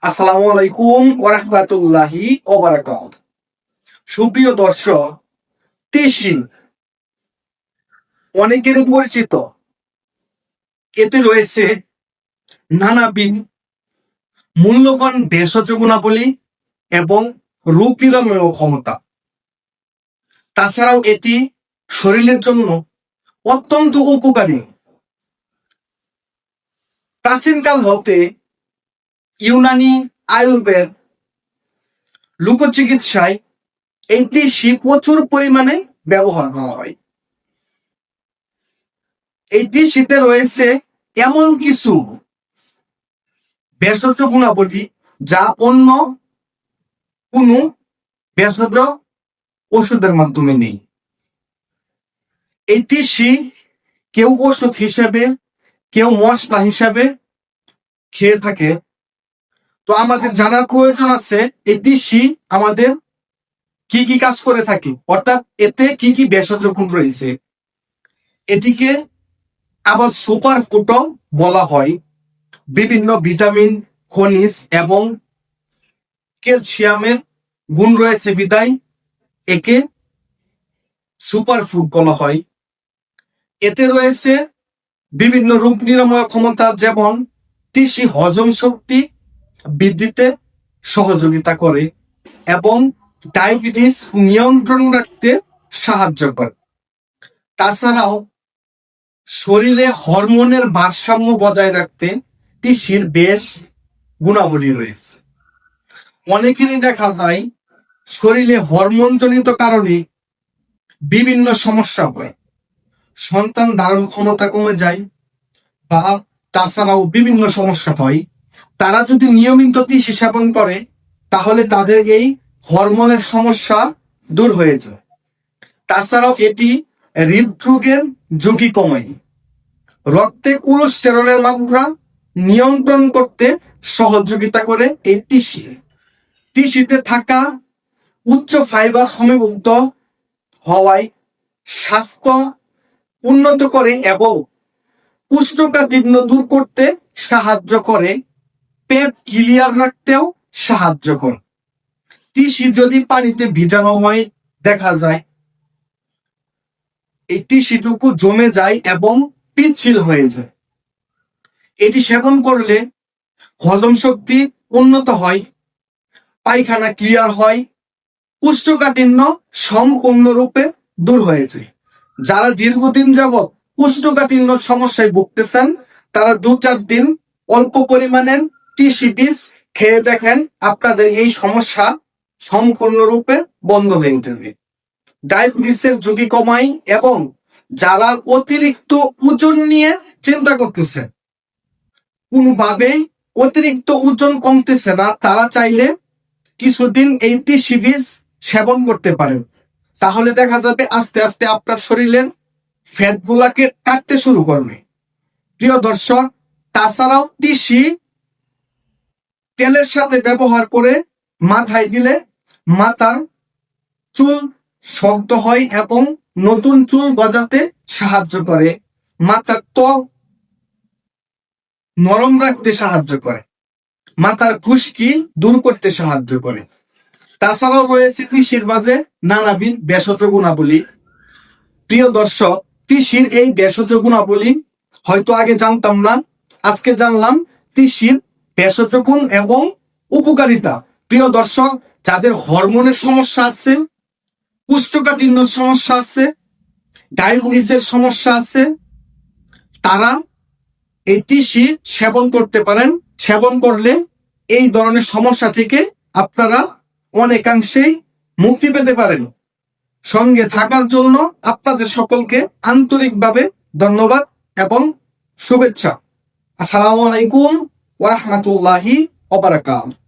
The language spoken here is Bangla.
আসসালামু আলাইকুম ওয়া রাহমাতুল্লাহি ওয়া বারাকাতুহু। সুপ্রিয় দর্শক, তিসি অনেকের পরিচিত। এতে রয়েছে নানাবিধ মূল্যবান ভেষজ গুণাবলী এবং রোগ নিরাময় ক্ষমতা। তাছাড়াও এটি শরীরের জন্য অত্যন্ত উপকারী। প্রাচীনকাল হতে ইউনানি আয়ুর্বেদ লোকচিকিৎসায় এই তিসি প্রচুর পরিমাণে ব্যবহার করা হয়। এই তিসিতে রয়েছে এমন কিছু ভেষজ গুণাবলী যা অন্য কোনো ভেষজ ওষুধের মাধ্যমে নেই। এই তিসি কেউ ওষুধ হিসেবে, কেউ মশলা হিসেবে খেয়ে থাকে। তো আমাদের জানার প্রয়োজন আছে এই তিসি আমাদের কি কি কাজ করে থাকে, অর্থাৎ এতে কি কি ভেষজ গুণ রয়েছে। এটিকে আবার সুপার ফুডও বলা হয়। বিভিন্ন ভিটামিন, খনিজ এবং ক্যালসিয়ামের গুণ রয়েছে বিদায় একে সুপার ফুড বলা হয়। এতে রয়েছে বিভিন্ন রোগ নিরাময় ক্ষমতা, যেমন তিসি হজম শক্তি বৃদ্ধিতে সহযোগিতা করে এবং ডায়াবেটিস নিয়ন্ত্রণ রাখতে সাহায্য করে। তাছাড়াও শরীরে হরমোনের ভারসাম্য বজায় রাখতে তিসির বেশ গুণাবলী রয়েছে। অনেকেরই দেখা যায় শরীরে হরমোনজনিত কারণে বিভিন্ন সমস্যা হয়, সন্তান ধারণ ক্ষমতা কমে যায় বা তাছাড়াও বিভিন্ন সমস্যা হয়। তারা যদি নিয়মিত তিসি সেবন করে তাহলে তাদের এই হরমোনের সমস্যা দূর হয়ে যায়। তাছাড়াও এটি হৃদরোগের ঝুঁকি কমায়, রক্তে কোলেস্টেরলের মাত্রা নিয়ন্ত্রণ করতে সহযোগিতা করে এই তিসি। তিসিতে থাকা উচ্চ ফাইবার সমৃদ্ধ হওয়ায় স্বাস্থ্য উন্নত করে এবং কোষ্ঠকাঠিন্য দূর করতে সাহায্য করে, পেট ক্লিয়ার রাখতেও সাহায্য করে। তিসি যদি পানিতে ভিজানো হয় দেখা যায় এই তিসিটুকু জমে যায় এবং পিচ্ছিল হয়ে যায়। এটি সেবন করলে হজম শক্তি উন্নত হয়, পায়খানা ক্লিয়ার হয়, কোষ্ঠকাঠিন্য সম্পূর্ণরূপে দূর হয়ে যায়। যারা দীর্ঘদিন যাবৎ কোষ্ঠকাঠিন্য সমস্যায় ভুগতেছেন তারা 2-4 দিন অল্প পরিমাণের তিসি বীজ খেয়ে দেখেন, আপনাদের এই সমস্যা সম্পূর্ণরূপে বন্ধ হয়ে যাবে। ডায়াবেটিসের ঝুঁকি কমায় এবং যারা অতিরিক্ত ওজন নিয়ে চিন্তা করতেছে, কোনোভাবেই অতিরিক্ত ওজন কমতেছে না, তারা চাইলে কিছুদিন এই তিসি বীজ সেবন করতে পারেন। তাহলে দেখা যাবে আস্তে আস্তে আপনার শরীরের ফ্যাট গুলাকে কাটতে শুরু করবে। প্রিয় দর্শক, তাছাড়াও তিসি তেলের সাথে ব্যবহার করে মাথায় দিলে মাথার চুল শক্ত হয় এবং নতুন চুল গজাতে সাহায্য করে, মাথার ত্বক নরম রাখতে সাহায্য করে, মাথার খুশকি দূর করতে সাহায্য করে। তাছাড়াও রয়েছে তিসির মাঝে নানাবিধ ভেষজ গুণাবলী। প্রিয় দর্শক, তিসির এই ভেষজ গুণাবলী হয়তো আগে জানতাম না, আজকে জানলাম তিসির ভেষজ গুণ এবং উপকারিতা। প্রিয় দর্শক, যাদের হরমোনের সমস্যা আছে, কোষ্ঠকাঠিন্যের সমস্যা আছে, ডায়াবেটিসের সমস্যা আছে, তারা এই তিসি সেবন করতে পারেন। সেবন করলে এই ধরনের সমস্যা থেকে আপনারা অনেকাংশেই মুক্তি পেতে পারেন। সঙ্গে থাকার জন্য আপনাদের সকলকে আন্তরিকভাবে ধন্যবাদ এবং শুভেচ্ছা। আসসালামু আলাইকুম ওয়া রাহমাতুল্লাহি ওয়া বারাকাতুহু।